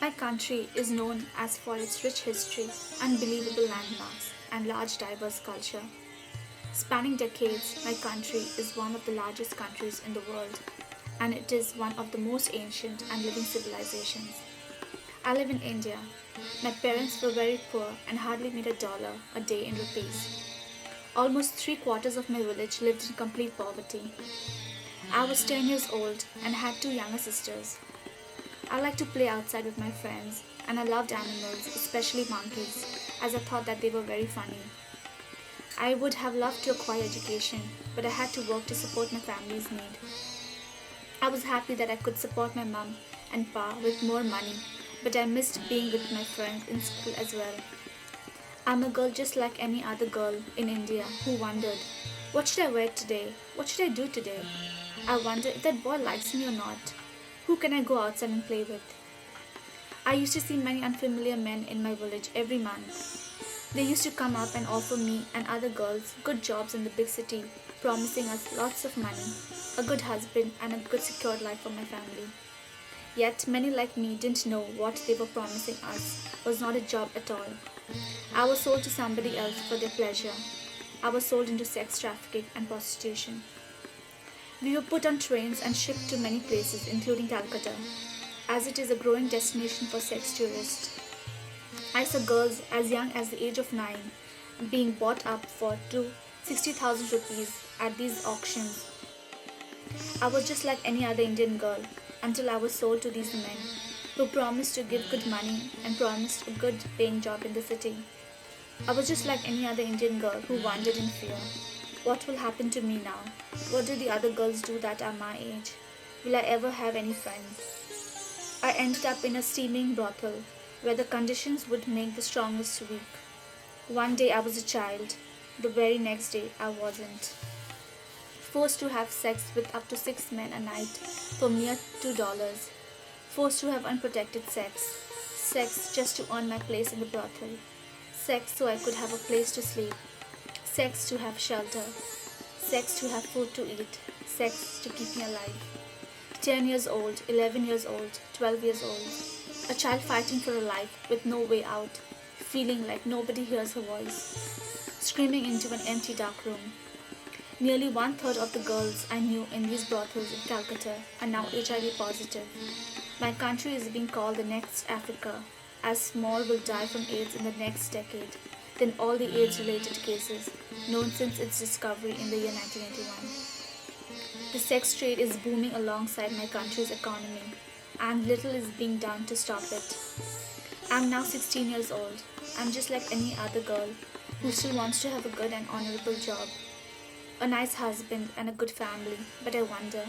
My country is known as for its rich history, unbelievable landmarks, and large diverse culture. Spanning decades, my country is one of the largest countries in the world, and it is one of the most ancient and living civilizations. I live in India. My parents were very poor and hardly made $1 a day in rupees. Almost three-quarters of my village lived in complete poverty. I was 10 years old and had two younger sisters. I liked to play outside with my friends, and I loved animals, especially monkeys, as I thought that they were very funny. I would have loved to acquire education, but I had to work to support my family's need. I was happy that I could support my mum and pa with more money, but I missed being with my friends in school as well. I'm a girl just like any other girl in India who wondered, what should I wear today? What should I do today? I wonder if that boy likes me or not. Who can I go outside and play with? I used to see many unfamiliar men in my village every month. They used to come up and offer me and other girls good jobs in the big city, promising us lots of money, a good husband, and a good secured life for my family. Yet many like me didn't know what they were promising us was not a job at all. I was sold to somebody else for their pleasure. I was sold into sex trafficking and prostitution. We were put on trains and shipped to many places, including Calcutta, as it is a growing destination for sex tourists. I saw girls as young as the age of 9 being bought up for 60,000 rupees at these auctions. I was just like any other Indian girl until I was sold to these men who promised to give good money and promised a good paying job in the city. I was just like any other Indian girl who wondered in fear. What will happen to me now? What do the other girls do that are my age? Will I ever have any friends? I ended up in a steaming brothel where the conditions would make the strongest weak. One day I was a child. The very next day I wasn't. Forced to have sex with up to 6 men a night for mere $2. Forced to have unprotected sex. Sex just to earn my place in the brothel. Sex so I could have a place to sleep. Sex to have shelter. Sex to have food to eat. Sex to keep me alive. 10 years old, 11 years old, 12 years old. A child fighting for a life with no way out. Feeling like nobody hears her voice. Screaming into an empty dark room. Nearly 1/3 of the girls I knew in these brothels in Calcutta are now HIV positive. My country is being called the next Africa, as small will die from AIDS in the next decade than all the AIDS-related cases known since its discovery in the year 1981. The sex trade is booming alongside my country's economy, and little is being done to stop it. I'm now 16 years old. I'm just like any other girl who still wants to have a good and honorable job, a nice husband, and a good family, but I wonder,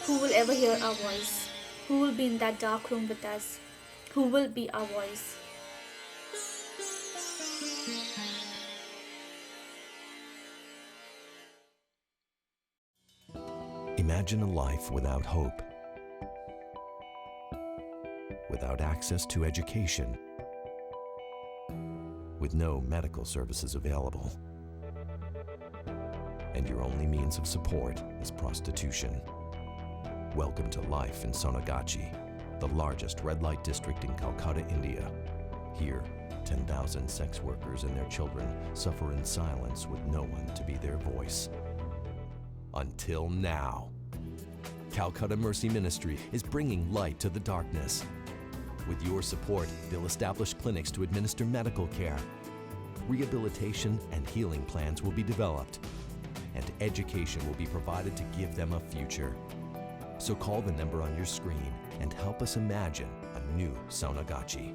who will ever hear our voice? Who will be in that dark room with us? Who will be our voice? Imagine a life without hope, without access to education, with no medical services available, and your only means of support is prostitution. Welcome to life in Sonargachi, the largest red light district in Calcutta, India. Here, 10,000 sex workers and their children suffer in silence with no one to be their voice. Until now. Calcutta Mercy Ministry is bringing light to the darkness. With your support, they'll establish clinics to administer medical care. Rehabilitation and healing plans will be developed, and education will be provided to give them a future. So call the number on your screen and help us imagine a new Sonargachi.